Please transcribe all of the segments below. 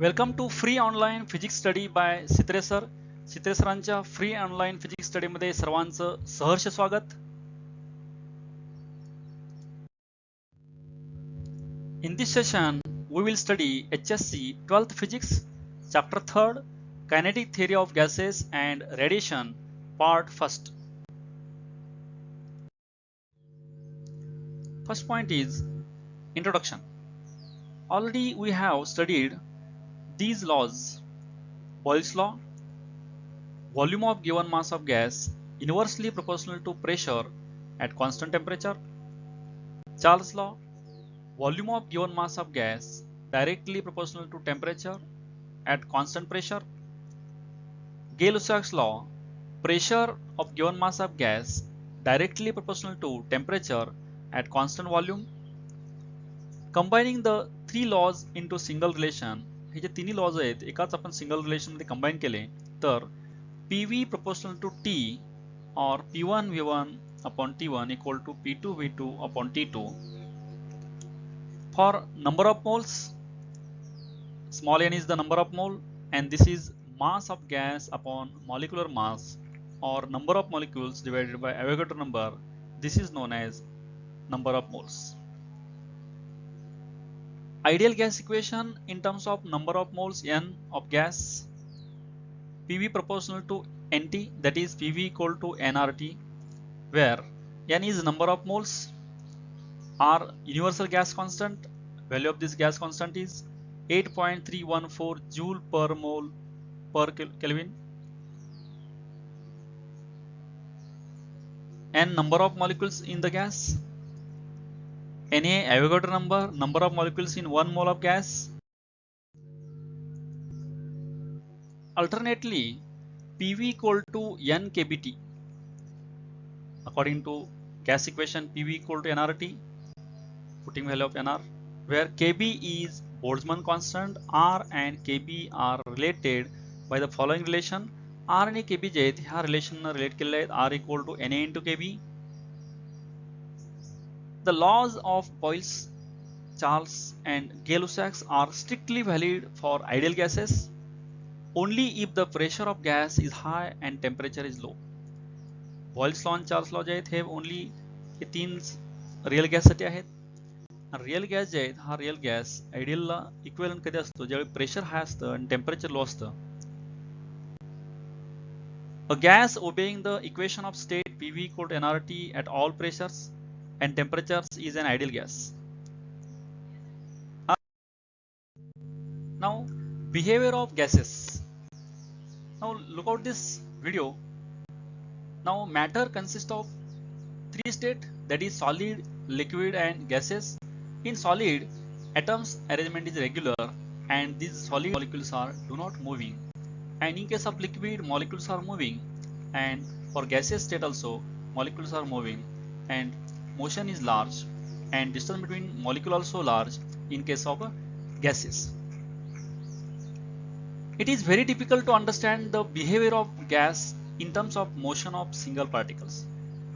Welcome to free online physics study by Sitre sir. Sitre सरांच्या free online physics स्टडीमध्ये सर्वांचं सहर्ष स्वागत. In this session, we will study HSC 12th Physics, Chapter 3rd, Kinetic Theory of Gases and Radiation, Part 1st. First point is Introduction. Already we have studied these laws. Boyle's law, volume of given mass of gas inversely proportional to pressure at constant temperature. Charles' law, volume of given mass of gas directly proportional to temperature at constant pressure. Gay-Lussac's law, pressure of given mass of gas directly proportional to temperature at constant volume. Combining the three laws into single relation, हे जे तिन्ही laws आहेत एकाच आपण single relation मध्ये combine केले तर PV proportional to T or P1 V1 upon T1 equal to P2 V2 upon T2. For number of moles, small n is the number of mole and this is mass of gas upon molecular mass or number of molecules divided by Avogadro number. This is known as number of moles. Ideal gas equation in terms of number of moles n of gas, PV proportional to NT, that is PV equal to nRT, where n is number of moles, R universal gas constant, value of this gas constant is 8.314 joule per mole per Kelvin. N number of molecules in the gas, Na Avogadro number of molecules in 1 mole of gas. Alternately, PV equal to N kBT according to gas equation, PV equal to nRT, putting value of nR, where Kb is Boltzmann constant, R and Kb are related by the following relation. R आणि Kb जे आहेत ह्या relation relate केलेले आहेत, R equal to Na into Kb. The laws of Boyle's, Charles and Gay-Lussac's are strictly valid for ideal gases only if the pressure of gas is high and temperature is low. Boyle's law and Charles law जे आहेत हे only हे तीन real गॅससाठी आहेत. Real gas जे आहेत हा real gas आयडियलला equivalent कधी असतो, ज्यावेळी pressure हाय असतं आणि टेम्परेचर लो असतं. A gas obeying the equation of state PV equal to nRT at all pressures and temperatures is an ideal gas. Now, behavior of gases. Now look out this video. Now matter consists of three states, that is solid, liquid and gases. In solid, atoms arrangement is regular and these solid molecules are do not moving, and in case of liquid molecules are moving, and for gaseous state also molecules are moving and motion is large and distance between molecule also large in case of gases. It is very difficult to understand the behavior of gas in terms of motion of single particles.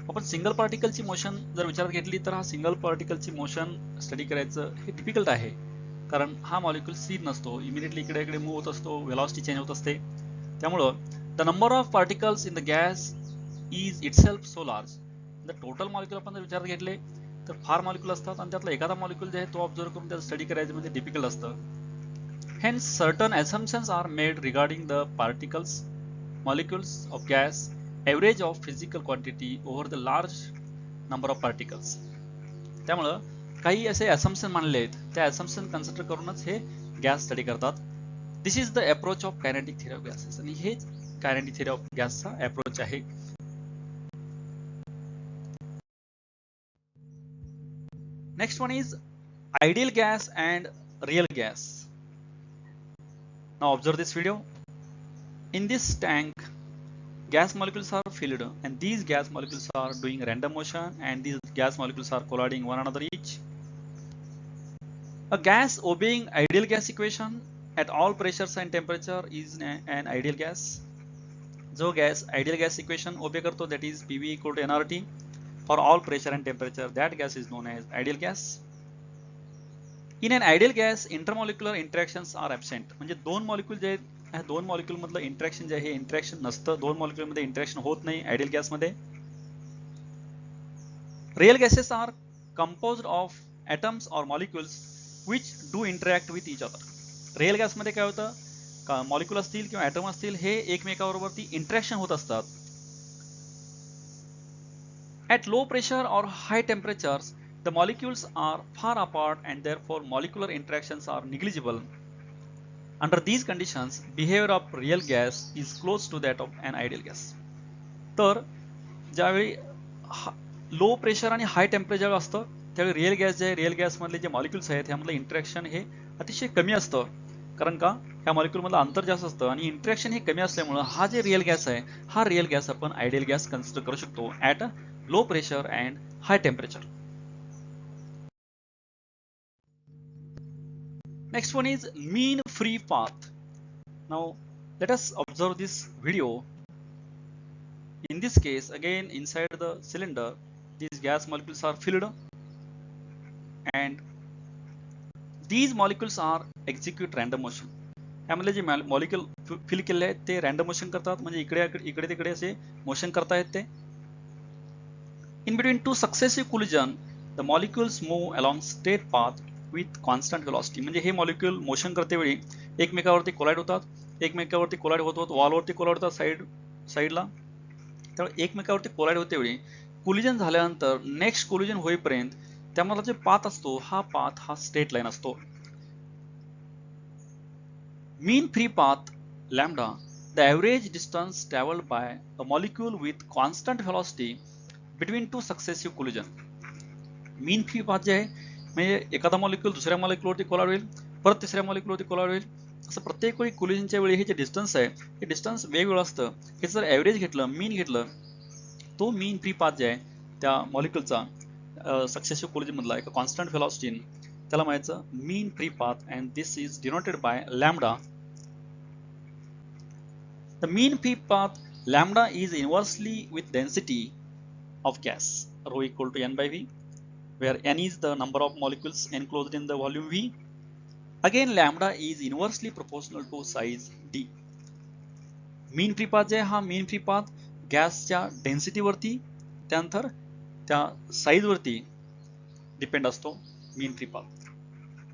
आपण single पार्टिकलची motion जर विचारात घेतली तर हा single पार्टिकलची motion study करायचं हे difficult आहे, कारण हा मॉलिक्यूल स्थिर नसतो, इमिडिएटली इकडे इकडे मूव्ह होत असतो, वेलॉसिटी चेंज होत असते. त्यामुळं the number of particles in the gas is itself so large. The total molecule आपण जर विचारात घेतले तर फार मॉलिक्यूल असतात आणि त्यातला एखादा मॉलिक्यूल जे आहे तो ऑब्झर्व करून त्याचा स्टडी करायचं म्हणजे डिफिकल्ट असतं. Hence, certain assumptions are made regarding the particles, molecules of gas, average of physical quantity over the large number of particles. त्यामुळं काही असे assumption मानले आहेत, त्या assumption कन्सिडर करूनच हे गॅस स्टडी करतात. This is the approach of kinetic theory of gases, आणि हे kinetic theory of गॅसचा अप्रोच आहे. Next one is ideal gas and real gas. Now observe this video. In this tank, gas molecules are filled and these gas molecules are doing random motion and these gas molecules are colliding one another each. A gas obeying ideal gas equation at all pressures and temperature is an ideal gas. जो gas ideal gas equation obey करतो, that is PV equal to nRT for all pressure and temperature, that gas is known as ideal gas. In an ideal gas intermolecular interactions are absent. म्हणजे दोन molecule जे आहेत, ह्या दोन molecule मधलं interaction जे आहे हे interaction नसतं. दोन मॉलिक्यूल मध्ये इंटरॅक्शन होत नाही आयडियल गॅसमध्ये. Real gases are composed of atoms or molecules which do interact with each other. Real गॅसमध्ये काय होतं, का मॉलिक्यूल असतील किंवा ॲटम असतील हे एकमेकांबरोबर इंटरॅक्शन होत असतात. At low pressure or high temperatures, the molecules are far apart and therefore molecular interactions are negligible. Under these conditions, behavior of real gas is close to that of an ideal gas. तर ज्यावेळी low pressure आणि high temperature असतं त्यावेळी real gas जे आहे, real गॅसमधले जे molecules आहेत ह्यामधलं interaction हे अतिशय कमी असतं. कारण का ह्या मॉलिक्यूलमधलं अंतर जास्त असतं आणि इंटरॅक्शन हे कमी असल्यामुळे हा जे रिअल गॅस आहे हा रिअल गॅस आपण आयडियल गॅस कन्सिडर करू शकतो at low pressure and high temperature. Next one is mean free path. Now let us observe this video. In this case, again inside the cylinder, these gas molecules are filled and these molecules are execute random motion. यामधले जे molecule fill केले आहेत ते random motion करतात, म्हणजे इकडे तिकडे असे मोशन करतायत ते. In between two successive collision, the molecules move along straight path with constant velocity. म्हणजे हे मॉलिक्यूल मोशन करते वेळी एकमेकावरती कोलाइड होतात, एकमेकावरती कोलाइड होतात, वॉलवरती कोलाइड होतात साईडला. त्यामुळे एकमेकावरती कोलाइड होते वेळी कोलिजन झाल्यानंतर नेक्स्ट कोलिजन होईपर्यंत त्यामधला जे पाथ असतो हा पाथ हा स्ट्रेट लाईन असतो. Mean free path lambda, the average distance traveled by a molecule with constant velocity between two successive collision. Mean free path जे आहे म्हणजे एखादा मॉलिक्यूल दुसऱ्या मॉलिक्यूलवरती कोलाइड होईल, परत तिसऱ्या मॉलिक्यूलवरती कोलाइड होईल, असं प्रत्येक वेळी कोलिजनच्या वेळी हे जे डिस्टन्स आहे हे डिस्टन्स वेगवेगळं असतं. हे जर ॲव्हरेज घेतलं, मीन घेतलं, तो मीन फ्री पाथ जे आहे त्या मॉलिक्यूलचा सक्सेसिव्ह कोलिजन मधला एक कॉन्स्टंट व्हेलॉसिटी त्याला म्हणायचं mean free path and this is denoted by lambda. The mean free path lambda is inversely with density of gas rho equal to n by v, where n is the number of molecules enclosed in the volume v. Again lambda is inversely proportional to size d. Mean free path जे हा mean free path गॅसच्या density वरती त्यानंतर त्या size वरती depend असतो mean free path.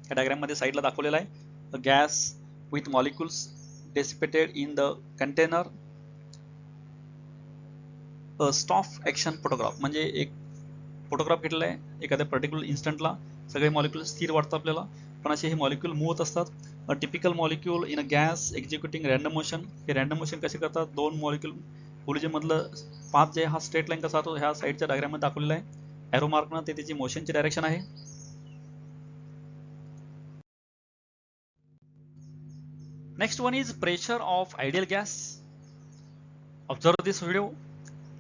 या diagram मध्ये साइडला दाखवलेला आहे gas with molecules dissipated in the container. A stop action photograph म्हणजे एक फोटोग्राफ घेतलेला आहे एखाद्या पर्टिक्युलर इन्स्टंटला, सगळे मॉलिक्यूल स्थिर वाटतात आपल्याला पण असे हे मॉलिक्यूल मूव्ह होत असतात. A typical molecule in a gas executing random motion. हे रॅन्डम मोशन कसे करतात, दोन मॉलिक्यूल कोलिजन मधलं पाथ जे हा स्ट्रेट लाईन कसा होतो ह्या साईडच्या डायग्राम मध्ये दाखवलेला आहे. एरो मार्कनं ते त्याची मोशनची डायरेक्शन आहे. Next one is pressure of ideal gas. Observe this video.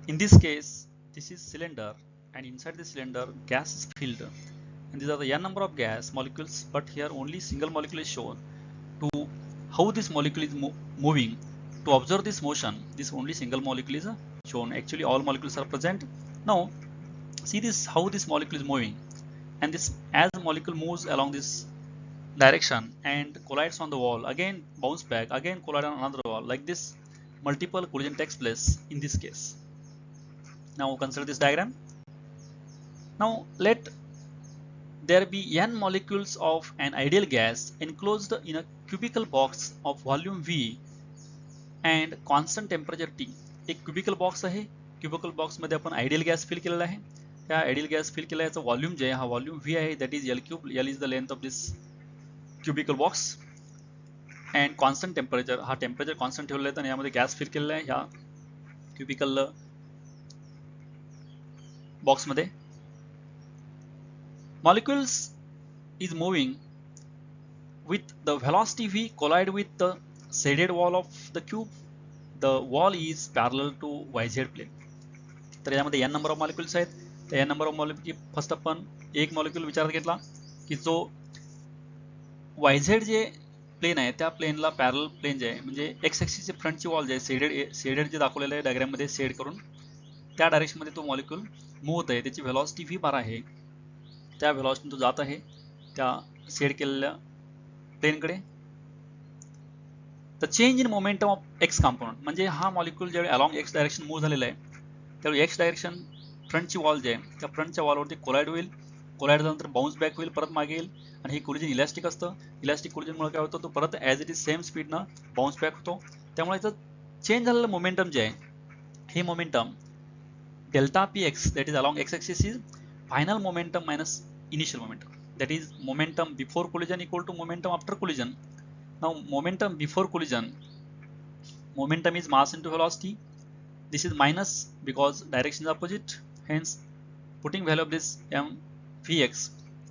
In this case, this is cylinder and inside the cylinder gas is filled and these are the n number of gas molecules, but here only single molecule is shown. To how this molecule is moving, to observe this motion, this only single molecule is shown. Actually all molecules are present. Now see this how this molecule is moving, and this as the molecule moves along this direction and collides on the wall, again bounce back, again collide on another wall, like this multiple collision takes place in this case. Now consider this diagram. Now let there be n molecules of an ideal gas enclosed in a cubical box of volume V and constant temperature T. एक cubical box आहे, cubical box मध्ये आपण ideal gas fill केलेला आहे. त्या ideal gas fill केला याचा volume जे आहे हा व्हॉल्यूम V आहे, that is L cube. L is the length of this cubical box and constant temperature, हा टेम्परेचर कॉन्स्टंट ठेवलेला आहे आणि यामध्ये गॅस फिल केलेला आहे ह्या क्युबिकल बॉक्स मध्ये. molecules is moving with the velocity v collide with the shaded wall of the cube. The wall is parallel to yz plane. तर यामध्ये n नंबर ऑफ मॉलिक्यूल्स आहेत. त्या n number of molecule first आपण एक molecule विचारात घेतला की जो yz जे प्लेन आहे त्या प्लेनला पॅरल प्लेन जे आहे म्हणजे एक्स ॲक्सिसचे फ्रंटची वॉल जे आहे शेडेड जे दाखवलेलं आहे डायग्राम मध्ये शेड करून त्या डायरेक्शन मध्ये तो मॉलिक्यूल मूव्ह होत आहे. त्याची व्हेलॉसिटी v बार आहे, त्या व्हेलॉसिटी तो जात आहे त्या शेड केलेल्या प्लेनकडे. The change in momentum of x component म्हणजे हा मॉलिक्यूल ज्यावेळी अलॉंग एक्स डायरेक्शन मूव्ह झालेला आहे त्यावेळी एक्स डायरेक्शन फ्रंटची वॉल जे आहे त्या फ्रंटच्या वॉलवरती कोलाइड होईल. कोलाइड झाल्यानंतर बाउन्स बॅक होईल, परत मागे येईल आणि हे कोलिजन इलॅस्टिक असतं. इलॅस्टिक कोलिजनमुळे काय होतं, तो परत ॲज इट इज सेम स्पीडनं बाउन्स बॅक होतो. त्यामुळे इथं चेंज झालेलं मोमेंटम जे आहे हे momentum delta p x that is along x axis is final momentum minus initial momentum. That is momentum before collision equal to momentum after collision. Now momentum before collision, momentum is mass into velocity. This is minus because direction is opposite. Hence, putting value of this m vx,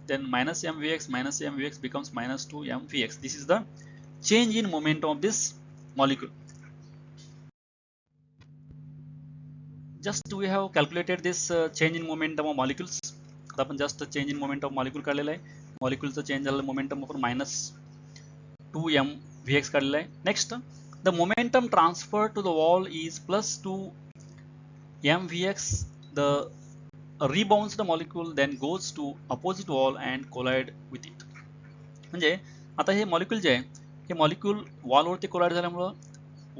then minus m vx becomes minus 2 m vx. This is the change in momentum of this molecule. Just we have calculated this change in momentum of molecules. आता आपण just change in momentum of molecule काढलेला आहे. मॉलिक्यूलचं change झालेलं momentum आपण minus 2m vx काढलेलं आहे. Next, the momentum transfer to the wall is plus 2m vx. The rebounded molecule then goes to opposite wall and collide with it. म्हणजे आता हे molecule जे आहे हे मॉलिक्यूल वॉलवरती कोलाइड झाल्यामुळं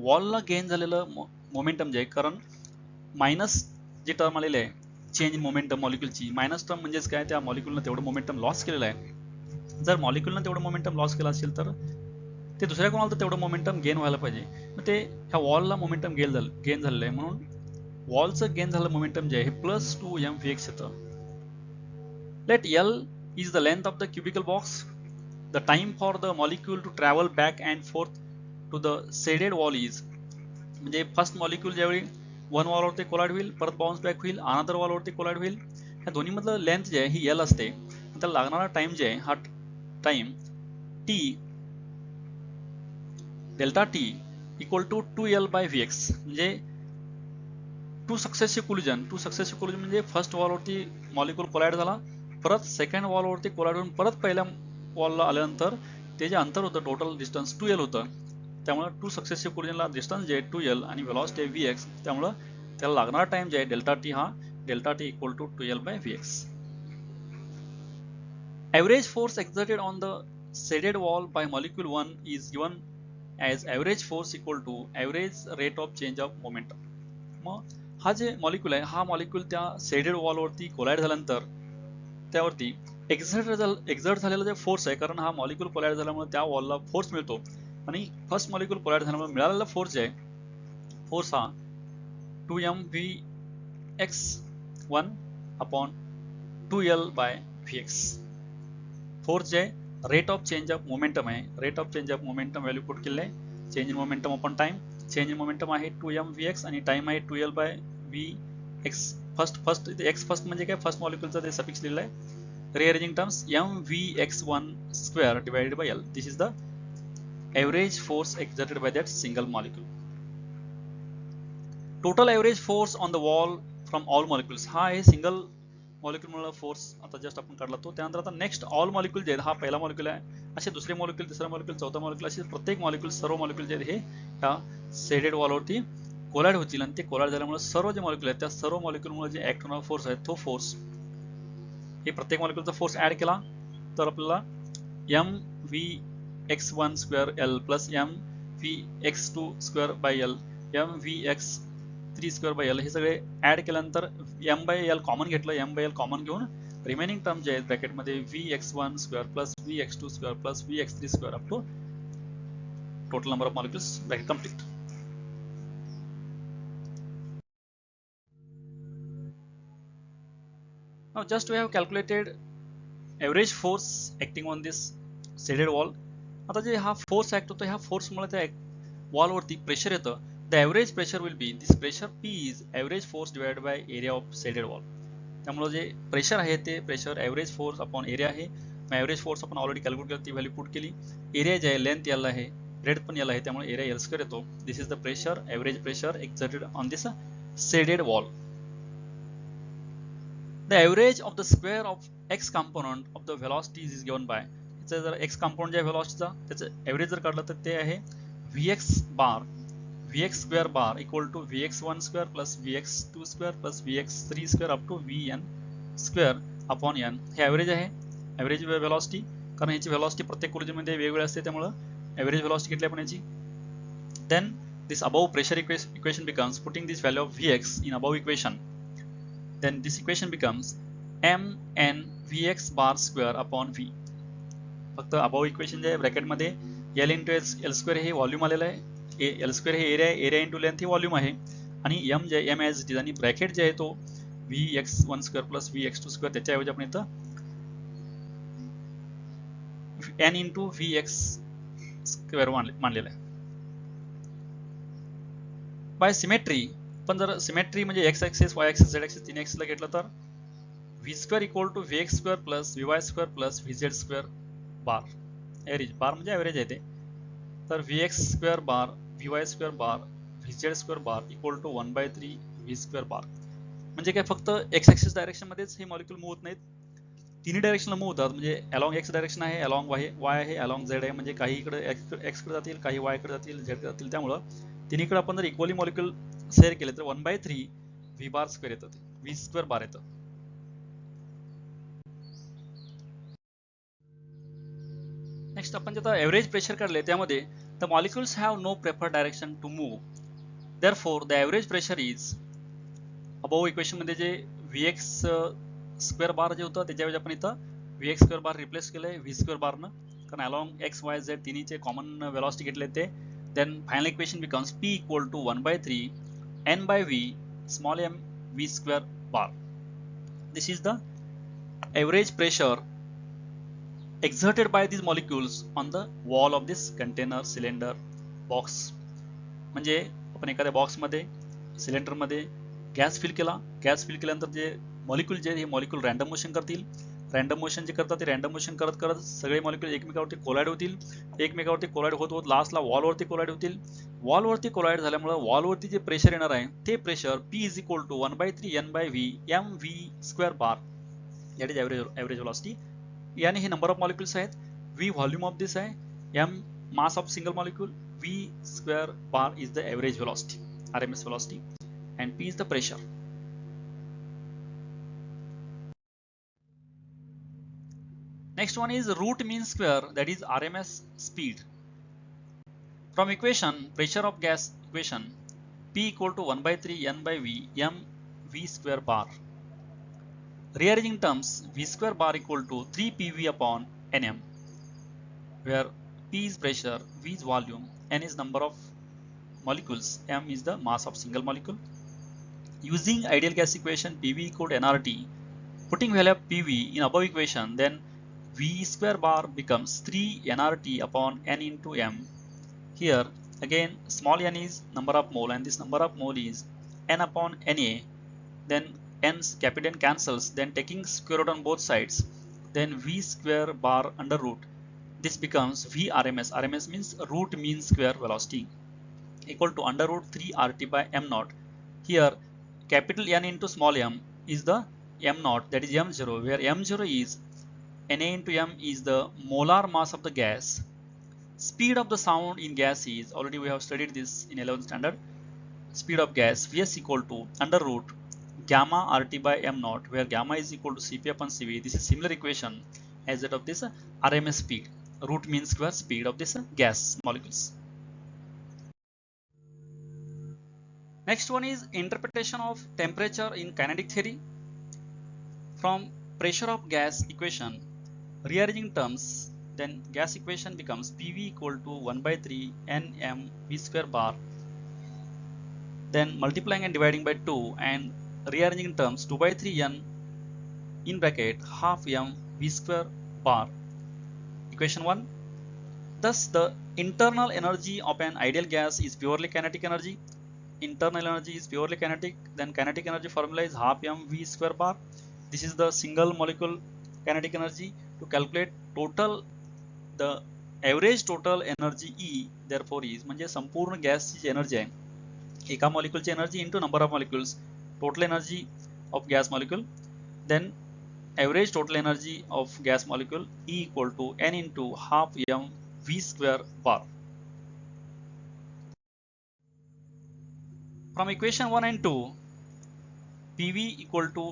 वॉलला gain झालेलं momentum जे आहे, कारण मायनस जे टर्म आलेले आहे चेंज इन मोमेंटम मॉलिक्यूलची, मायनस टर्म म्हणजेच काय, त्या मॉलिक्यूलनं तेवढं मोमेंटम लॉस केलेलं आहे. जर मॉलिक्यूलनं तेवढं मोमेंटम लॉस केलं असेल तर ते दुसऱ्या कोणाला तर तेवढं मोमेंटम गेन व्हायला पाहिजे. मग ते ह्या वॉलला मोमेंटम गेन झालेलं आहे म्हणून वॉलचं गेन झालेलं मोमेंटम जे आहे हे प्लस 2m vx येतं. Let L is the length of the cubical box. The time for the molecule to travel back and forth to the shaded wall is, म्हणजे first molecule ज्यावेळी one वॉलवरती collide होईल, परत bounce back होईल, another वॉलवरती collide होईल, ह्या दोन्ही मधलं लेंथ जे आहे ही L असते. त्याला लागणारा टाइम जे आहे हा time t delta t equal to 2L by vx. म्हणजे टू सक्सेसिव्ह कोलिजन म्हणजे फर्स्ट वॉलवरती मॉलिक्यूल कोलाइड झाला, परत सेकंड वॉलवरती कोलाइड होऊन परत पहिल्या वॉलला आल्यानंतर ते जे अंतर होतं टोटल डिस्टन्स 2L होतं. त्यामुळे टू सक्सेसिव्ह कोलिजनला डिस्टन्स जे आहे 2L आणि वेलॉसिटी आहे vx. त्यामुळे त्याला लागणारा टाइम जे आहे डेल्टा t हा delta t equal to 2L by vx. Average force exerted on the shaded wall by molecule 1 is given as average force equal to average rate of change of momentum. मग हा जे molecule आहे हा molecule त्या shaded वॉलवरती collide झाल्यानंतर त्यावरती exert झालेला जे force आहे, कारण हा मॉलिक्यूल कोलाइड झाल्यामुळे त्या वॉलला फोर्स मिळतो आणि फर्स्ट मॉलिक्यूल कोलाइड झाल्यामुळे मिळालेला फोर्स जे आहे फोर्स हा 2m vx1 upon 2L by vx. Force जे आहे rate of change of momentum आहे, rate of change of momentum value put केले आहे. Change in momentum upon time, change in momentum आहे 2m vx आणि टाइम आहे 2L by vx. First x first म्हणजे काय, फर्स्ट मॉलिक्यूलचा ते सफिक्स लिहिलेला आहे. rearranging terms m vx1 square divided by L. This is the average force exerted by that single molecule. Total average force on the wall from all molecules. हा आहे single molecule मुळे force आता just आपण काढला तो. त्यानंतर आता next all molecule जे आहेत, हा पहिला मॉलिक्यूल आहे, असे दुसरे मॉलिक्यूल, तिसरा मॉलिक्यूल, चौथा मॉलिक्यूल, असे प्रत्येक मॉलिक्यूल सर्व मॉलिक्यूल जे आहेत हे ह्या शेडेड वॉलवरती कोलाइड होतील आणि ते कोलाइड झाल्यामुळे सर्व जे मॉलिक्यूल आहेत त्या सर्व मॉलिक्यूलमुळे जे ऍक्ट होणारा फोर्स आहे तो फोर्स हे प्रत्येक मॉलिक्यूलचा फोर्स ऍड केला तर आपल्याला m vx1 square L plus m vx2 square by L m vx3 square by L हे सगळे ऍड केल्यानंतर m बाय L कॉमन घेतलं, m बाय L कॉमन घेऊन रिमेनिंग टर्म जे आहेत ब्रॅकेटमध्ये vx1 square plus vx2 square plus vx3 square up to total number of molecules bracket complete. Now just we have calculated average force acting on this shaded wall. आता जे हा force act होतो ह्या फोर्समुळे त्या वॉलवरती pressure येतं. The average pressure will be this pressure P is average force divided by area of shaded wall. त्यामुळे जे pressure आहे ते pressure average force upon area आहे. मग एव्हरेज फोर्स आपण ऑलरेडी कॅल्क्युलेट केली, ती व्हॅल्यू पुट केली. एरिया जे आहे लेंथ L आहे, ब्रेड्थ पण L आहे, त्यामुळे एरिया L स्क्वेअर येतो. This is the pressure, average pressure exerted on this shaded wall. The average of the square of x component of the velocities is given by, इथे जर x component जे आहे velocityचा त्याचं average जर काढलं तर ते आहे vx bar vx square bar equal to vx1 square plus vx2 square plus vx3 square up to vn square upon n. Hey average आहे, average velocity. कारण याची व्हेलॉसिटी प्रत्येक ऊर्जेमध्ये वेगवेगळी असते, त्यामुळे एव्हरेज व्हेलॉसिटी घेतली आपण याची. Then this above pressure equation becomes, putting this value of Vx in above equation, then this equation becomes mn Vx bar square upon V. फक्त above equation जे ब्रॅकेट मध्ये L into L square हे volume आलेलं आहे, L square हे area आहे, area into length हे volume आहे, आणि m J m as it is, आणि bracket जे आहे तो Vx1 square plus Vx2 square, त्याच्याऐवजी आपण इथं n into Vx square मानलेला आहे. बाय सिमेट्री, पण जर सिमेट्री म्हणजे x axis, y axis, z axis तीन ऍक्सिसला घेतलं तर v square equal to vx square plus vy square plus vz square bar. Average bar म्हणजे एव्हरेज आहे ते. तर vx square bar, vy square bar, vz square bar equal to 1/3 v square bar. म्हणजे काय, फक्त x ऍक्सिस डायरेक्शन मध्येच हे molecule move होत नाहीत, तिन्ही डायरेक्शनला मूव्ह होतात. म्हणजे अलॉंग x डायरेक्शन आहे, अलॉंग y आहे, अलॉंग z आहे. म्हणजे काही इकडे x कडे जातील, काही y कडे जातील, z कडे जातील. त्यामुळं तिन्हीकडे आपण जर इक्वली मॉलिक्यूल शेअर केले तर 1/3 v बार स्क्वेअर येतं, v स्क्वेअर बार येतं. नेक्स्ट आपण जेव्हा एव्हरेज प्रेशर काढले त्यामध्ये the molecules have no preferred direction to move, therefore the average pressure is, above equation मध्ये जे Vx स्क्वेअर बार जे होतं त्याच्याऐवजी आपण इथं Vx स्क्वेअर बार रिप्लेस केलंय V स्क्वेअर बारनं, कारण अलॉंग x y z तिन्हीचे कॉमन वेलॉसिटी घेतले ते. Then final equation becomes P equal to 1/3 n by V small m V square bar. This is the average pressure exerted by these molecules on the wall of this container, cylinder, box. म्हणजे आपण एखाद्या बॉक्समध्ये, सिलेंडरमध्ये gas fill केला, gas fill केल्यानंतर जे molecule जे हे molecule random motion करतील, random motion जे करतात ते random motion करत करत सगळे मॉलिक्यूल एकमेकावरती कोलाइड होतील, एकमेकावरती कोलाइड होत होत लास्टला वॉलवरती कोलाइड होतील. वॉलवरती कोलाइड झाल्यामुळे वॉलवरती जे प्रेशर येणार आहे ते pressure P is equal to 1/3 n by V m V square bar, that is average velocity. याने हे नंबर ऑफ मॉलिक्यूल्स आहेत, V व्हॉल्यूम ऑफ दिस आहे, m mass of single molecule, V square bar is the average velocity, RMS velocity, and P is the pressure. Next one is root mean square, that is RMS speed. From equation, pressure of gas equation, P equal to 1/3 n by V m V square bar. Rearranging terms, V square bar equal to 3 PV upon Nm, where P is pressure, V is volume, N is number of molecules, m is the mass of single molecule. Using ideal gas equation PV equal to nRT, putting value of PV in above equation, then V square bar becomes 3 nRT upon n into m. Here again small n is number of mole and this number of mole is n upon Na. Then n capital N cancels, then taking square root on both sides, then V square bar under root. This becomes V RMS. RMS means root mean square velocity equal to under root 3 RT by m naught. Here capital N into small m is the m naught, that is m0, where m0 is Na into m is the molar mass of the gas. Speed of the sound in gas is, already we have studied this in 11th standard, speed of gas Vs equal to under root gamma RT by m naught, where gamma is equal to Cp upon Cv. This is similar equation as that of this RMS speed, root mean square speed of this gas molecules. Next one is interpretation of temperature in kinetic theory. From pressure of gas equation, rearranging terms, then gas equation becomes PV equal to 1/3 nm V square bar, then multiplying and dividing by 2 and rearranging terms 2/3 n in bracket half m V square bar. Equation 1. Thus the internal energy of an ideal gas is purely kinetic energy. Internal energy is purely kinetic, then kinetic energy formula is half m V square bar. This is the single molecule kinetic energy. To calculate total, the average total energy E therefore is, म्हणजे संपूर्ण गॅसची जी energy आहे, एका मॉलिक्यूलची energy into number of molecules, total energy of gas molecule, then average total energy of gas molecule E equal to n into half m V square bar. From equation 1 and 2, PV equal to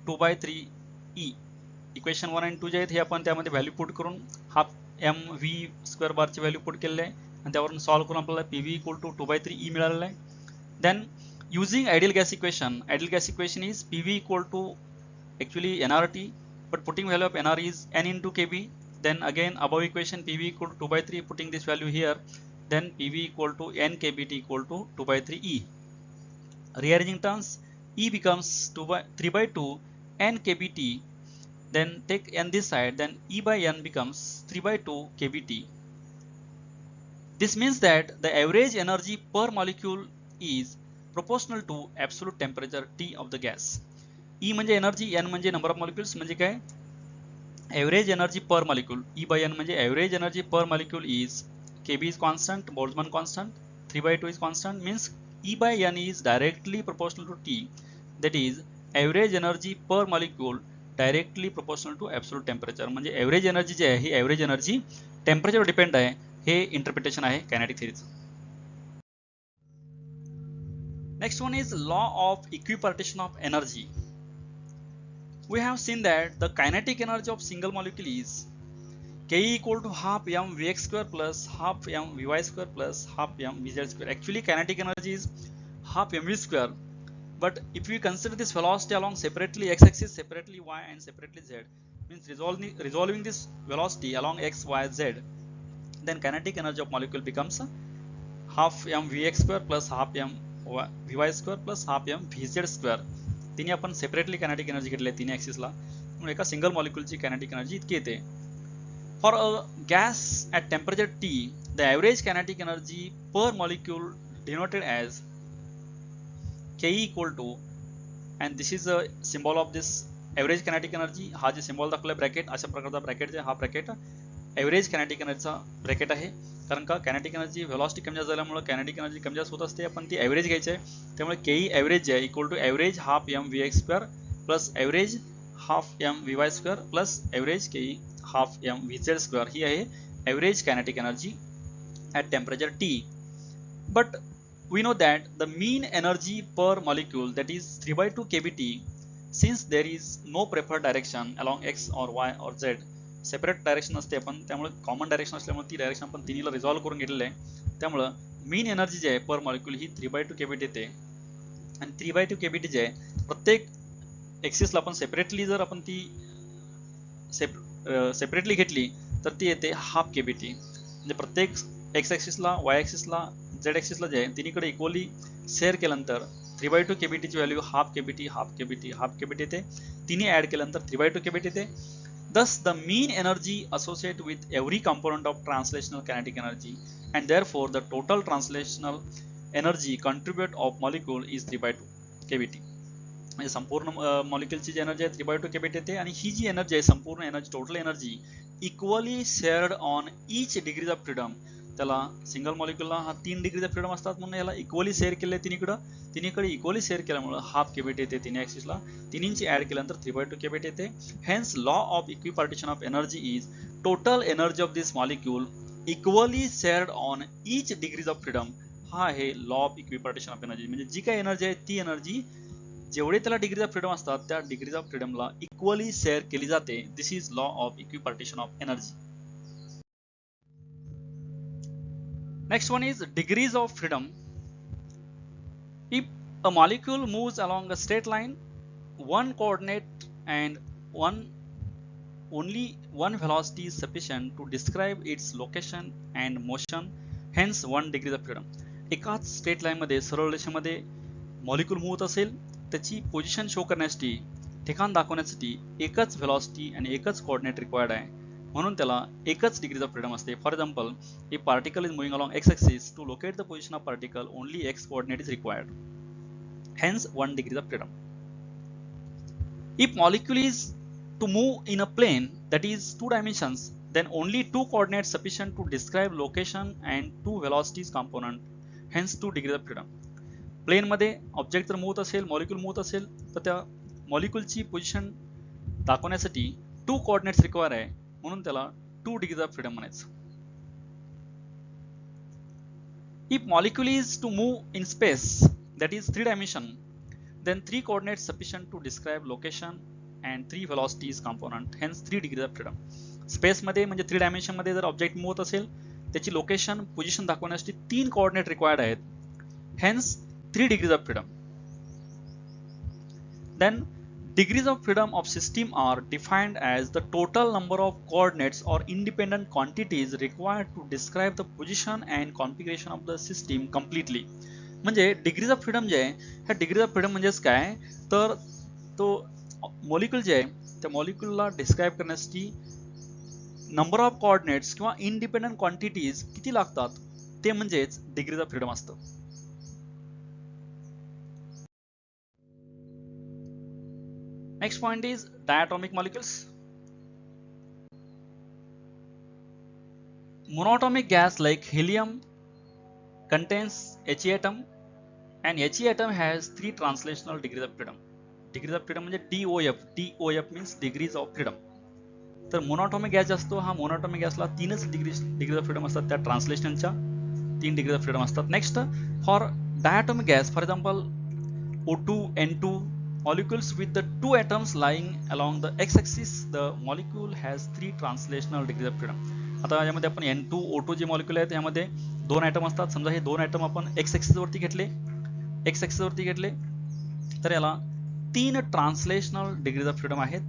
2/3 E, equation 1 आणि 2 जे आहेत हे आपण त्यामध्ये value put करून half m v square बारची value put केलेली आहे आणि त्यावरून सॉल्व्ह करून आपल्याला P V equal to 2/3 E मिळालेलं आहे. Then using ideal gas equation is PV equal to actually nRT, but putting value of nR is n into kb. Then again above equation PV equal to 2/3, putting this value here, then PV equal to n kBt equal to 2/3 E. Rearranging terms, E becomes 3/2 n kBt. Then take n this side, then E by n becomes 3/2 kBt. This means that the average energy per molecule is proportional to absolute temperature T of the gas. E म्हणजे energy, n म्हणजे number of molecules म्हणजे काय, average energy per molecule. E by n म्हणजे average energy per molecule is Kb is constant, Boltzmann constant, 3/2 is constant, means E by n is directly proportional to T, that is average energy per molecule directly proportional to absolute temperature. म्हणजे average energy जी आहे ही average energy टेम्परेचरवर depend आहे, हे interpretation आहे kinetic थिअरीचं. Next one is law of equipartition of energy. We have seen that the kinetic energy of single molecule is Ke equal to half m vx square plus half m vy square plus half m vz square. Actually kinetic energy is half mv square, but if we consider this velocity along separately x-axis, separately y and separately z, means resolving this velocity along x, y, z, then kinetic energy of molecule becomes half m vx square plus half m vy square plus half m vz square. तिने आपण separately kinetic energy घेतली आहे तिन्ही ऍक्सिसला, म्हणून एका single मॉलिक्यूलची kinetic energy इतकी येते. For a gas at temperature T, the average kinetic energy per molecule denoted as Ke equal to, and this is a symbol of this average kinetic energy. हा जे symbol दाखवलाय bracket, अशा प्रकारचा bracket, हा bracket average kinetic एनर्जीचा bracket आहे. कारण का kinetic energy velocity कमी जास्त झाल्यामुळे कायनेटिक एनर्जी कमी जास्त होत असते, आपण ती एव्हरेज घ्यायची आहे. त्यामुळे Ke एव्हरेज जे आहे equal to average half m vx square plus average half m vy square plus average Ke half m vz square, ही आहे average kinetic energy at temperature T. But we know that the mean energy per molecule, that is 3/2 kBt, since there is no preferred direction along x or y or z, separate direction असते आपण, त्यामुळे common direction असल्यामुळे ती direction आपण तिन्हीला resolve करून घेतलेलं आहे. त्यामुळे मीन एनर्जी जी आहे पर मॉलिक्यूल ही 3/2 kBt येते. आणि 3/2 kBt जे आहे प्रत्येक एक्सिसला आपण सेपरेटली जर आपण ती सेपरेटली घेतली तर ती येते हाफ kBt. म्हणजे प्रत्येक एक्स ॲक्सिसला, वाय ॲक्सिसला, झेड ॲक्सिसला जे आहे तिन्हीकडे इक्वली शेअर केल्यानंतर 3/2 kBt ची value half kBt, half kBt, half kBt येते. तिन्ही ॲड केल्यानंतर 3/2 kBt येते. Thus, the mean energy associated with every component of translational kinetic energy, and therefore the total translational energy contribute of molecule is 3/2 kBt. म्हणजे संपूर्ण मॉलिक्यूलची जी energy आहे 3/2 kBt येते, आणि ही जी energy आहे संपूर्ण energy, total energy equally shared on each degrees of freedom. त्याला single मॉलिक्यूलला हा 3 degrees of freedom असतात, म्हणून याला इक्वली शेअर केले तिन्हीकडे इक्वली शेअर केल्यामुळे हाफ kBt येते तिन्ही ॲक्सिसला. तिन्हींची ऍड केल्यानंतर 3/2 kBt येते. Hence law of equipartition of energy is total energy of this molecule equally shared on each degrees of freedom. हा आहे law of equipartition of energy. म्हणजे जी काही एनर्जी आहे ती एनर्जी जेवढे त्याला डिग्रीज ऑफ फ्रीडम असतात त्या डिग्रीज ऑफ फ्रीडमला इक्वली शेअर केली जाते. This is law of equipartition of energy. Next one is degrees of freedom. If a molecule moves along a straight line, one coordinate and only one velocity is sufficient to describe its location and motion, hence 1 degree of freedom. एकाच straight line मध्ये, सरळ रेषेमध्ये molecule move होत असेल, त्याची position show करण्यासाठी, ठिकाण दाखवण्यासाठी एकच व्हेलॉसिटी आणि एकच कोऑर्डिनेट रिक्वायर्ड आहे, म्हणून त्याला एकच डिग्रीज ऑफ फ्रीडम असते. For example, if particle is moving along x axis, to locate the position of particle only X coordinate is required, hence 1 degree of freedom. If molecule is to move in a plane that is 2 dimensions, then only 2 coordinates sufficient to describe location and 2 velocities component, hence 2 degrees of freedom. Plane मध्ये object जर move असेल, molecule move असेल, तर त्या मॉलिक्यूलची position दाखवण्यासाठी 2 coordinates require आहे, म्हणून त्याला 2 डिग्रीज ऑफ फ्रीडम म्हणायचं. If molecule is to move in space that is 3 dimension, then 3 coordinates sufficient to describe location and 3 velocities component, hence 3 degrees of freedom. Space मध्ये म्हणजे 3 डायमेन्शन मध्ये जर object move होत असेल त्याची लोकेशन पोझिशन दाखवण्यासाठी 3 coordinate required आहेत, hence 3 degrees of freedom. Then degrees of freedom of system are defined as the total number of coordinates or independent quantities required to describe the position and configuration of the system completely. म्हणजे degrees of freedom जे आहे, ह्या degrees of freedom म्हणजेच काय, तर तो molecule जे आहे त्या मॉलिक्यूलला describe करण्यासाठी नंबर ऑफ कोऑर्डिनेट्स किंवा इंडिपेंडंट क्वांटिटीज किती लागतात ते म्हणजेच डिग्रीज ऑफ फ्रीडम असतं. Next point is diatomic molecules. Monatomic gas like helium contains He atom and He atom has 3 translational degrees of freedom. Degrees of freedom म्हणजे DOF. DOF means degrees of freedom. तर monoatomic gas असतो हा monoatomic गॅसला 3च degrees of freedom असतात, त्या ट्रान्सलेशनच्या 3 degrees of freedom असतात. Next for diatomic gas, for example O2, N2 molecules with the 2 atoms lying along the x-axis, the molecule has 3 translational degrees of freedom. आता यामध्ये आपण N2, O2 जे molecule आहेत यामध्ये 2 atom असतात. समजा हे 2 ॲटम आपण x-axis वरती घेतले तर याला 3 ट्रान्सलेशनल डिग्रीज ऑफ फ्रीडम आहेत.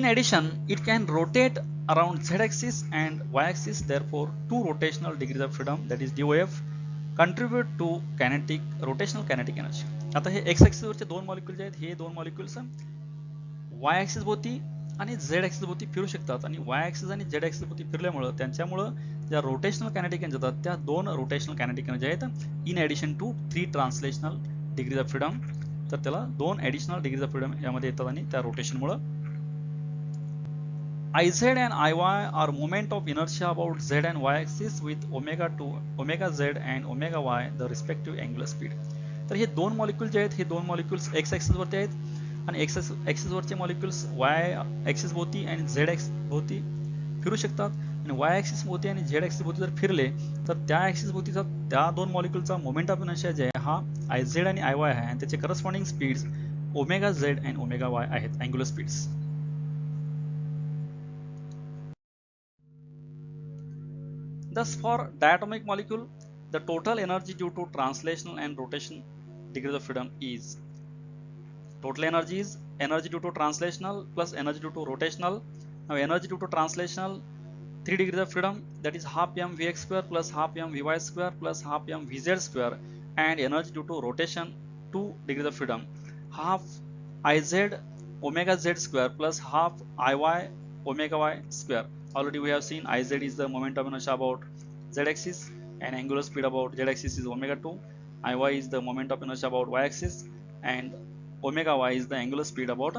In addition, it can rotate around z-axis and y-axis, therefore 2 rotational degrees of freedom, that is DOF, contribute to rotational kinetic energy. आता हे x axis वरचे 2 मॉलिक्यूल जे आहेत हे 2 molecules y axis भोवती आणि z axis भोवती फिरू शकतात आणि y axis आणि z axis भोवती फिरल्यामुळे त्यांच्यामुळे ज्या रोटेशनल कायनेटिक एनर्जी जातात त्या 2 रोटेशनल कायनेटिक एनर्जी आहेत in addition to 3 translational degrees of freedom. तर त्याला 2 ॲडिशनल डिग्रीज ऑफ फ्रीडम यामध्ये येतात आणि त्या रोटेशनमुळे Iz and Iy are moment of inertia about z and y axis with omega z and omega y the respective angular speed. तर हे 2 molecule जे आहेत हे 2 molecules x axis वरती आहेत आणि x ॲक्सिस वरचे मॉलिक्यूल्स y ॲक्सिस भोवती आणि z axis भोवती फिरू शकतात आणि y ॲक्सिस भोवती आणि z ॲक्सिस भोवती जर फिरले तर त्या ॲक्सिस भोवतीचा त्या 2 मॉलिक्यूलचा मोमेंट ऑफ इनर्शिया जे आहे हा Iz आणि Iy आहे आणि त्याचे करस्पॉन्डिंग स्पीड्स ओमेगा z आणि ओमेगा y आहेत, angular speeds. Thus, for diatomic molecule, the total energy due to translational and rotation degrees of freedom is total energy is energy due to translational plus energy due to rotational. Now, energy due to translational 3 degrees of freedom, that is half m vx square plus half m vy square plus half m vz square, and energy due to rotation 2 degrees of freedom, half Iz omega z square plus half Iy omega y square. Already we have seen Iz is the moment of inertia about z axis and angular speed about z axis is omega 2. Iy is the moment of inertia about y axis and omega y is the angular speed about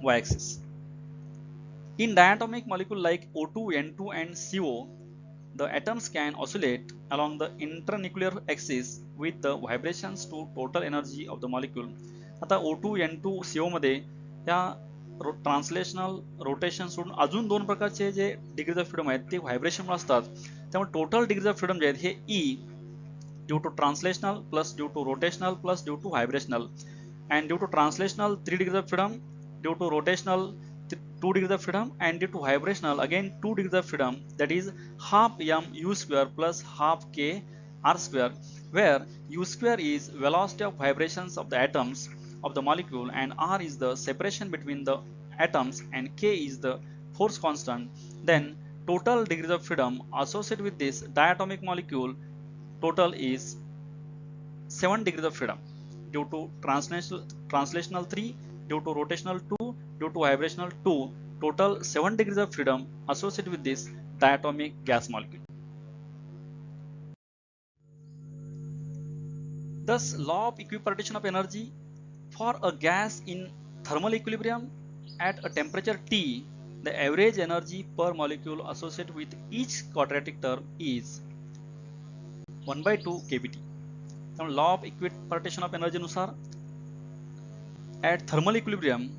y axis. In diatomic molecule like O2, N2 and CO, the atoms can oscillate along the internuclear axis with the vibrations to total energy of the molecule. आता O2, N2, CO मध्ये या translational rotation सोडून अजून 2 प्रकारचे जे degrees of freedom आहेत ते व्हायब्रेशनमुळे असतात. त्यामुळे टोटल डिग्रीज ऑफ फ्रीडम जे आहेत हे E due to translational plus due to rotational plus due to vibrational, and due to translational 3 degrees of freedom, due to rotational 2 degrees of freedom, and due to vibrational again 2 degrees of freedom, that is half m u square plus half k r square, where u square is velocity of vibrations of the atoms of the molecule and r is the separation between the atoms and k is the force constant. Then total degrees of freedom associated with this diatomic molecule total is 7 degrees of freedom due to translational 3, due to rotational 2, due to vibrational 2, total 7 degrees of freedom associated with this diatomic gas molecule. Thus, law of equipartition of energy for a gas in thermal equilibrium at a temperature T, the average energy per molecule associated with each quadratic term is 1/2 kBT. So, law of equipartition of energy नुसार at thermal equilibrium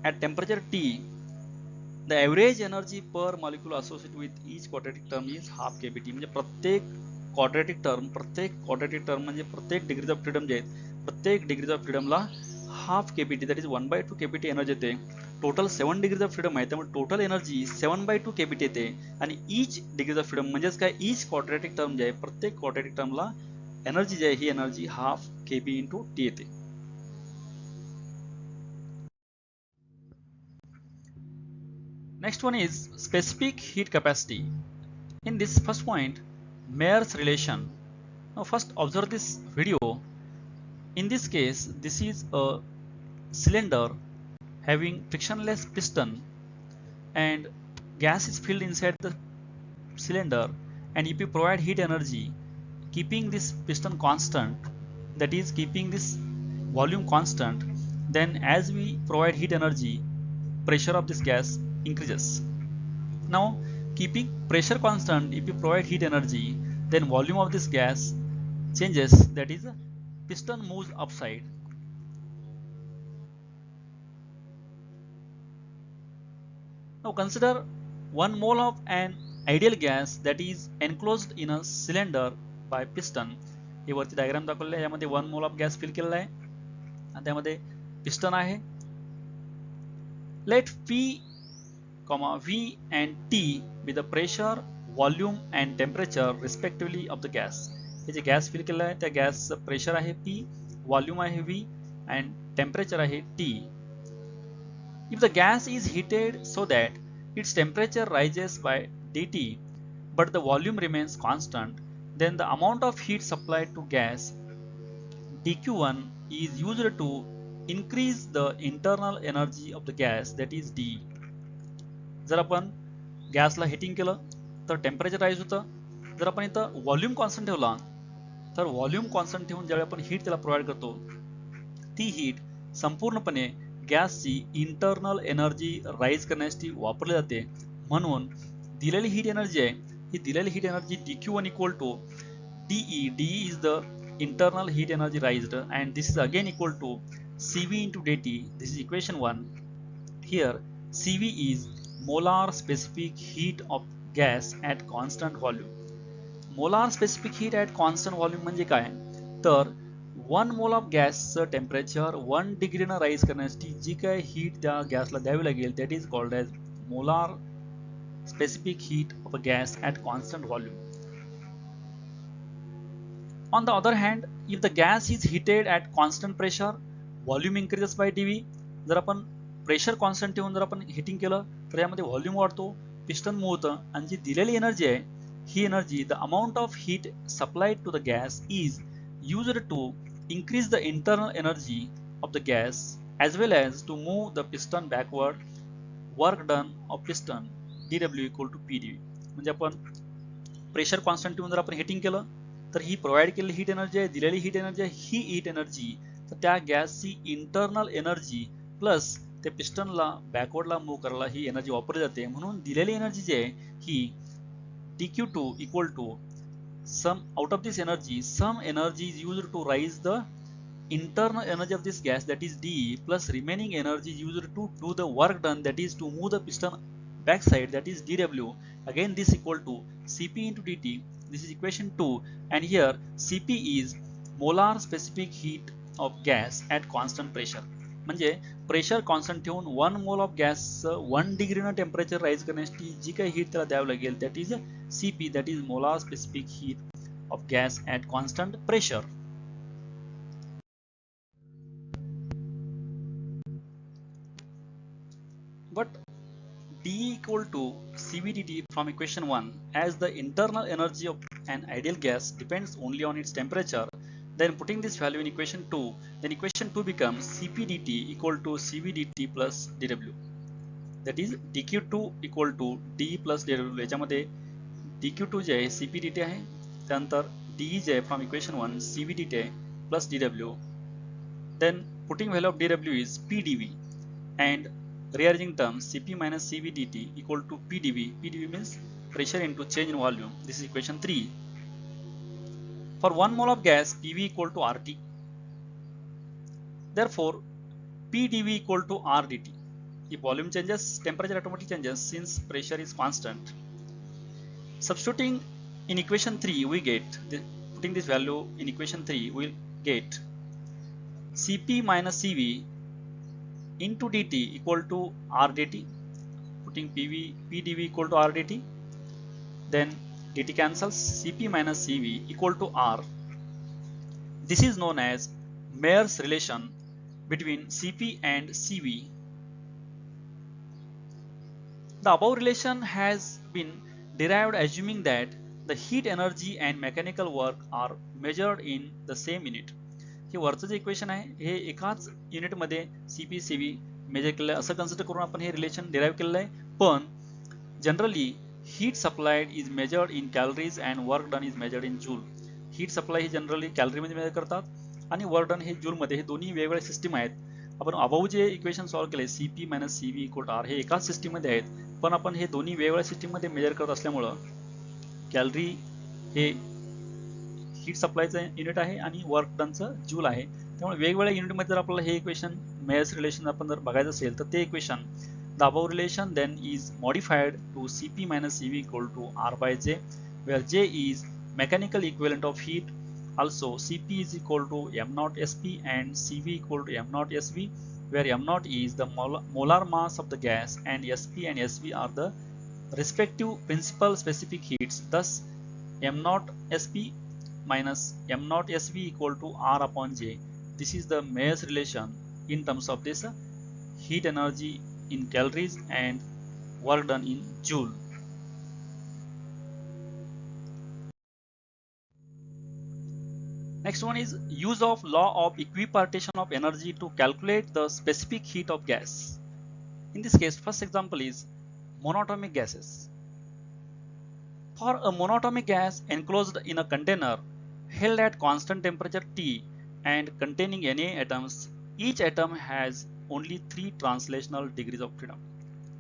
at temperature T, the average energy per molecule associated with each quadratic term is half kBT. म्हणजे प्रत्येक quadratic term म्हणजे प्रत्येक degrees of freedom जे आहेत प्रत्येक degrees of फ्रीडमला half KPT that is 1/2 KPT energy येते. Total 7 degrees of freedom आहे, त्यामुळे टोटल एनर्जी 7/2 केपीटी येते. आणि ईच डिग्रीज ऑफ फ्रीडम म्हणजेच काय, ईच क्वाड्रॅटिक टर्म जे आहे, प्रत्येक क्वाड्रॅटिक टर्मला एनर्जी जी आहे ही एनर्जी हाफ केबी इंटू टी येते. Next one is specific heat capacity. In this first point, Mayer's relation. Now first observe this video. In this case, this is a cylinder having frictionless piston and gas is filled inside the cylinder, and if you provide heat energy keeping this piston constant, that is keeping this volume constant, then as we provide heat energy, pressure of this gas increases. Now keeping pressure constant, if you provide heat energy, then volume of this gas changes, that is piston moves upside. Now consider 1 mole of an ideal gas that is enclosed in a cylinder by piston. हे वरती diagram दाखवलेला आहे, यामध्ये 1 mole of gas fill केलेला आहे आणि त्यामध्ये piston आहे. Let P, V and T be the pressure, volume and temperature respectively of the gas. हे जे गॅस फिल केलेला आहे त्या गॅसचं प्रेशर आहे P, व्हॉल्यूम आहे V and temperature आहे T. If the gas is heated so that its temperature rises by dt but the volume remains constant, then the amount of heat supplied to gas dq1 is used to increase the internal energy of the gas, that is d. जर आपण गॅसला hitting केलं तर temperature rise होतं. जर आपण इथं volume constant ठेवला तर व्हॉल्यूम कॉन्स्टंट ठेवून ज्यावेळी आपण हीट त्याला प्रोव्हाइड करतो, ती हीट संपूर्णपणे गॅसची इंटरनल एनर्जी राईज करण्यासाठी वापरली जाते. म्हणून दिलेली हीट एनर्जी आहे, ही दिलेली heat energy dq1 equal to dE. dE is the internal heat energy raised and this is again equal to Cv into dt. This is equation 1. Here Cv is molar specific heat of gas at constant volume. molar specific heat at constant volume म्हणजे काय, तर 1 mole of गॅसचं temperature 1 डिग्रीनं rise करण्यासाठी जी काय heat त्या गॅसला द्यावी लागेल, that is called as molar specific heat of a gas at constant volume. On the other hand, if the gas is heated at constant pressure, volume increases by dV. जर आपण pressure constant ठेवून जर आपण hitting केलं तर यामध्ये volume वाढतो, piston move होतं आणि जी दिलेली एनर्जी आहे ही energy, the amount of heat supplied to the gas is used to increase the internal energy of the gas as well as to move the piston backward. Work done of piston dW equal to pdV. म्हणजे आपण pressure constant ठेवून जर आपण hitting केलं तर ही provide केलेली heat energy आहे, दिलेली हीट एनर्जी आहे, ही हीट एनर्जी तर त्या गॅसची इंटरनल एनर्जी प्लस त्या पिस्टनला बॅकवर्डला मूव्ह करायला ही एनर्जी वापरली जाते. म्हणून दिलेली एनर्जी जी आहे ही dq2 equal to some out of this energy, some energy is used to raise the internal energy of this gas, that is dE, plus remaining energy is used to do the work done, that is to move the piston backside, that is dW. Again this equal to Cp into dt. This is equation 2 and here Cp is molar specific heat of gas at constant pressure. म्हणजे pressure constant ठेवून 1 mole of gas 1 डिग्रीनं temperature rise करण्यासाठी जी काही heat त्याला द्यावी लागेल, that is Cp, that is molar specific heat of gas at constant pressure. But dE equal to Cv dt from equation 1, as the internal energy of an ideal gas depends only on its temperature, then putting this value in equation 2, then equation 2 becomes Cp dt equal to Cv dt plus dW. That is dq2 equal to dE plus dW. याच्यामध्ये dq2 जे आहे Cp dt आहे, त्यानंतर dE जे आहे from equation 1 Cv dt आहे plus dW. Then putting value of dW is pdV and rearranging terms Cp minus Cv dt equal to pdV. pdV means pressure into change in volume. This is equation 3. For 1 mole of gas, PV equal to RT. Therefore, PdV equal to R dt. If volume changes, temperature automatically changes since pressure is constant. Substituting in equation 3, we get, putting this value in equation 3, we will get Cp minus Cv into dt equal to r dt, putting p dv equal to r dt, then dt cancels, cp minus cv equal to r. This is known as Mayer's relation between cp and cv. The above relation has been derived assuming that the heat energy and mechanical work are measured in the same unit. हे वरचं जे equation आहे हे एकाच युनिटमध्ये CP CV major केलं आहे असं consider करून आपण हे relation derive केलेलं आहे. पण generally heat supplied is measured in calories and work done is measured in joule. Heat supply ही जनरली कॅलरीमध्ये मेजर करतात आणि वर्क डन हे जूलमध्ये. हे दोन्ही वेगवेगळे सिस्टीम आहेत. आपण अबाऊ जे इक्वेशन सॉल्व्ह केले CP minus CV equal to R हे एकाच सिस्टीममध्ये आहेत, पण आपण हे दोन्ही वेगवेगळ्या सिस्टीममध्ये मेजर करत असल्यामुळं कॅलरी हे हीट सप्लायचं युनिट आहे आणि वर्क डनचं जूल आहे. त्यामुळे वेगवेगळ्या युनिटमध्ये जर आपल्याला हे इक्वेशन मेयर्स रिलेशन आपण जर बघायचं असेल तर ते equation the above relation then is modified to CP minus CV equal to R by J, where J is mechanical equivalent of heat. Also Cp is equal to m naught Sp and Cv equal to m naught Sv, where m naught is the molar mass of the gas and Sp and Sv are the respective principal specific heats. Thus m naught Sp minus m naught Sv equal to R upon J. This is the Mayer's relation in terms of this heat energy in calories and work done in joule. Next one is use of law of equipartition of energy to calculate the specific heat of gas. In this case, first example is monatomic gases. For a monatomic gas enclosed in a container held at constant temperature T and containing Na atoms, each atom has only 3 translational degrees of freedom.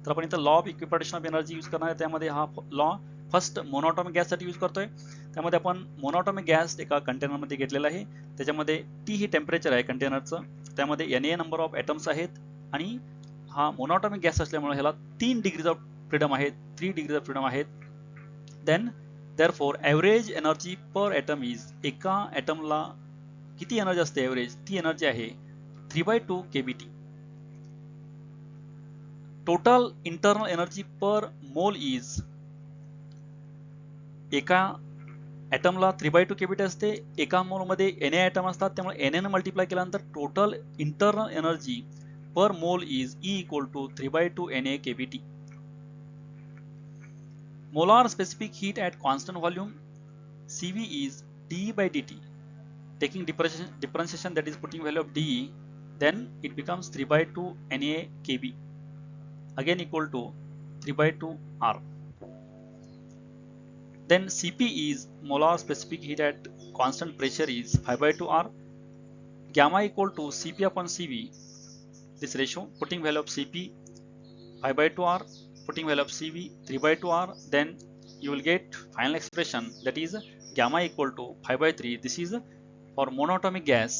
तर आपण इथं law of equipartition of energy use करणार आहे. त्यामध्ये हा law first monatomic गॅससाठी use करतोय. त्यामध्ये आपण मोनोटॉमिक गॅस एका कंटेनरमध्ये घेतलेला आहे. त्याच्यामध्ये टी ही टेम्परेचर आहे कंटेनरचं. त्यामध्ये Na नंबर ऑफ ॲटम्स आहेत आणि हा मोनोटॉमिक गॅस असल्यामुळे ह्याला 3 डिग्रीज ऑफ फ्रीडम आहेत, 3 डिग्रीज ऑफ फ्रीडम आहेत. देन देअरफॉर ॲव्हरेज एनर्जी पर ॲटम इज, एका ॲटमला किती एनर्जी असते ॲव्हरेज, ती एनर्जी आहे 3/2 kBT. Total internal energy per mole is, एका ॲटमला 3/2 kBT असते, एका मोलमध्ये Na ॲटम असतात, त्यामुळे Na ने मल्टिप्लाय केल्यानंतर total internal energy per mole is E equal to 3/2 Na kBT. Molar specific heat at constant volume Cv is dE by dt. Taking differentiation, that is putting value of dE, then it becomes 3/2 Na kb, again equal to 3/2 R. Then Cp is molar specific heat at constant pressure is 5/2 R. Gamma equal to Cp upon Cv, this ratio, putting value of Cp 5/2 R, putting value of Cv 3/2 R, then you will get final expression, that is gamma equal to 5/3. This is for monatomic gas.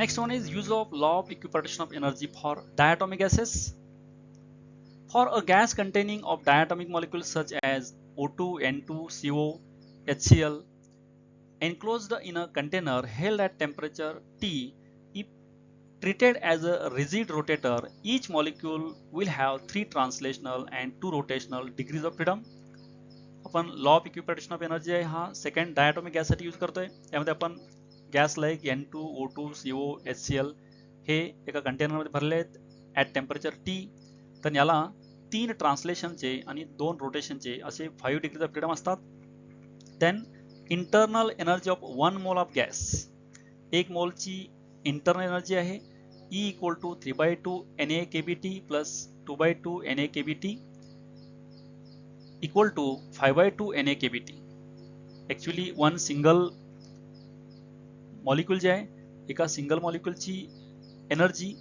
Next one is use of law of equipartition of energy for diatomic gases. For a gas containing of diatomic molecules such as O2, N2, CO, HCl enclosed in a container held at temperature T, if treated as a rigid rotator, each molecule will have 3 translational and 2 rotational degrees of freedom. आपण law of equipartition of energy आहे हा second diatomic गॅससाठी use करतोय. त्यामध्ये आपण gas like N2, O2, CO, HCl हे एका कंटेनरमध्ये भरले आहेत ॲट टेम्परेचर T. तर याला 3 ट्रान्सलेशनचे आणि 2 रोटेशनचे असे 5 डिग्रीज ऑफ फ्रीडम असतात. Then internal energy of 1 mole of gas, 1 मोलची इंटरनल एनर्जी आहे E equal to 3/2 Na kBT plus 2/2 Na kBT equal to 5/2 Na kBT. Actually one single molecule जे आहे, एका सिंगल मॉलिक्युलची एनर्जी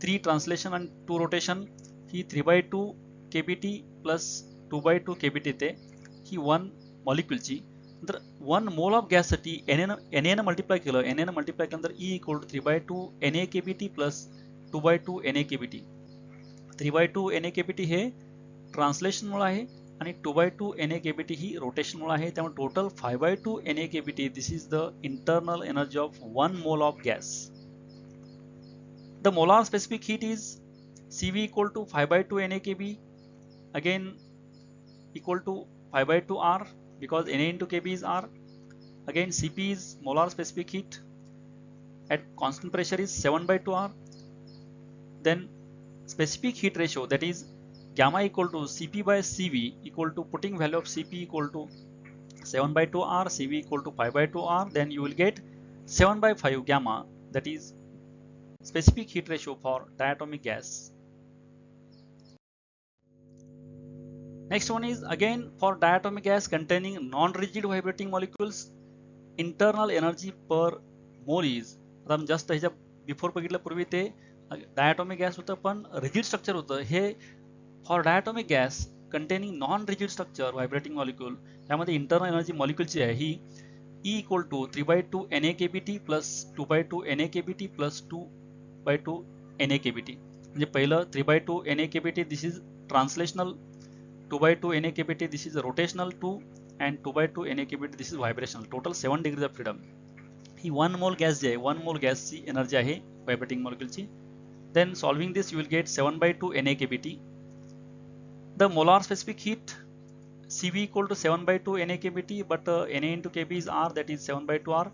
3 ट्रान्सलेशन आणि 2 rotation ही 3/2 kBT plus 2/2 kBT येते. ही 1 मॉलिक्युलची. नंतर 1 मोल ऑफ गॅससाठी Na ने मल्टिप्लाय केलं, Na ने मल्टिप्लाय केल्यानंतर E equal to 3/2 Na kBT plus 2/2 Na kBT. 3/2 Na kBT हे ट्रान्सलेशनमुळे आहे आणि 2/2 NaKBT ही रोटेशनमुळे आहे, त्यामुळे total 5/2 NaKBT. This is the internal energy of 1 mole of gas. The molar specific heat is Cv equal to 5/2 NaKB, again equal to 5/2 R, because Na into Kb is R. Again Cp is molar specific heat at constant pressure is 7/2 R. Then specific heat ratio, that is gamma equal to Cp by Cv, equal to putting value of Cp equal to 7/2 R, Cv equal to 5/2 R, then you will get 7/5 gamma, that is specific heat ratio for diatomic gas. Next one is again for diatomic gas containing non-rigid vibrating molecules, internal energy per mole is. आता आपण just ह्याच्या before बघितलं, पूर्वी ते diatomic gas होतं पण rigid structure होतं. हे for diatomic gas containing non rigid structure vibrating molecule, यामध्ये इंटरनल एनर्जी मॉलिक्यूलची आहे ही E equal to 3/2 NaKBT plus 2/2 NaKBT plus 2/2 NaKBT. म्हणजे पहिलं 3/2 NaKBT, this is translational, 2/2 NaKBT this is rotational 2, and 2/2 NaKBT this is vibrational. Total 7 degrees of freedom. ही 1 mole gas जी आहे, 1 mole गॅसची एनर्जी आहे व्हायब्रेटिंग मॉलिक्यूलची. Then solving this you will get 7/2 NaKBT. The molar specific heat Cv equal to 7/2 NaKBT, but Na into Kb is R, that is 7/2 R.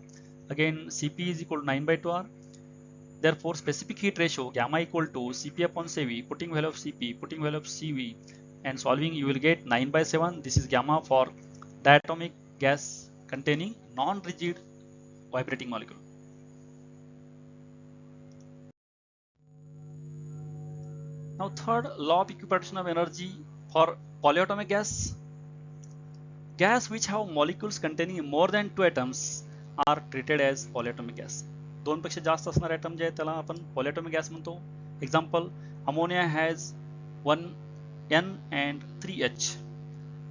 Again Cp is equal to 9/2 R. Therefore specific heat ratio gamma equal to Cp upon Cv, putting value of Cp, putting value of Cv, and solving you will get 9/7. This is gamma for diatomic gas containing non-rigid vibrating molecule. Now third law of equipartition of energy for polyatomic gas. Gas which have molecules containing more than 2 atoms are treated as polyatomic gas. दोन पेक्षा जास्त असणारे atom जे आहेत त्याला आपण polyatomic gas म्हणतो. Example, ammonia has 1 N and 3 H,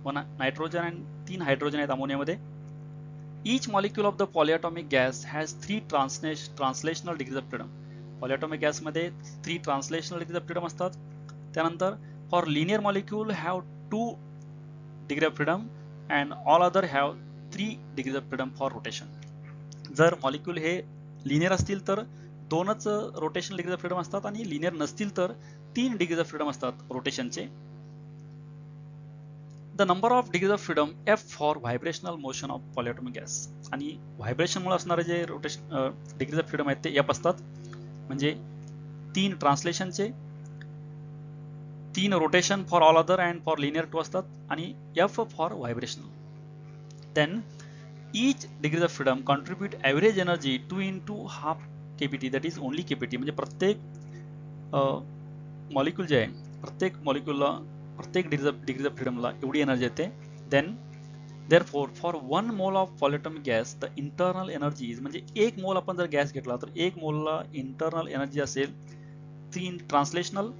1 nitrogen and 3 hydrogen आहेत अमोनियामध्ये. Each molecule of the polyatomic gas has 3 translational degrees of freedom. polyatomic gas मध्ये 3 translational degrees of freedom असतात. त्यानंतर for linear molecule have 2 degree of freedom and all other have 3 degrees of freedom for rotation. जर molecule हे linear असतील तर 2च rotation degrees of freedom असतात, आणि linear नसतील तर 3 डिग्रीज ऑफ फ्रीडम असतात रोटेशनचे. The number of degrees of freedom F for vibrational motion of polyatomic gas. आणि व्हायब्रेशनमुळे असणारे जे रोटेशन डिग्रीज ऑफ फ्रीडम आहेत ते F असतात, म्हणजे 3 ट्रान्सलेशनचे, 3 rotation for all other and for linear 2 असतात, आणि F for vibrational. Then each degree of freedom contribute average energy 2 into half kBT, that is only kBT. म्हणजे प्रत्येक मॉलिक्यूल जे आहे, प्रत्येक मॉलिक्यूलला प्रत्येक डिग्रीज ऑफ फ्रीडमला एवढी एनर्जी येते. Then therefore for 1 mole of polyatomic gas the internal energy is, म्हणजे 1 मोल आपण जर गॅस घेतला तर 1 मोलला इंटरनल एनर्जी असेल 3 ट्रान्सलेशनल,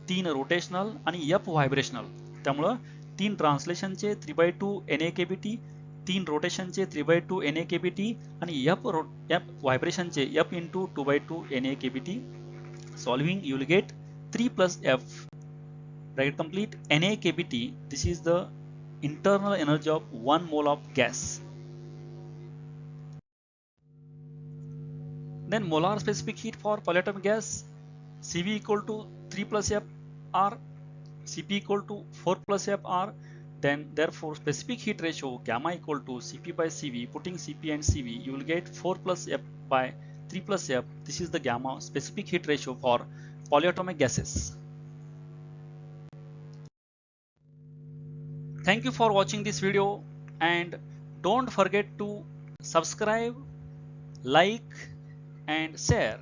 3 रोटेशनल आणि F व्हायब्रेशनल. त्यामुळं 3 ट्रान्सलेशनचे 3/2 NaKBT, 3 रोटेशनचे 3/2 NaKBT, आणि F व्हायब्रेशनचे F into 2/2 NaKBT. Solving you will get 3 plus F, bracket complete, NaKBT. This is the internal energy of 1 mole of gas. Then molar specific heat for polyatomic gas, Cv equal to 3 plus F R, Cp equal to 4 plus F R. Then therefore specific heat ratio gamma equal to Cp by Cv, putting Cp and Cv you will get 4 plus F by 3 plus F. This is the gamma specific heat ratio for polyatomic gases. Thank you for watching this video, and don't forget to subscribe, like and share.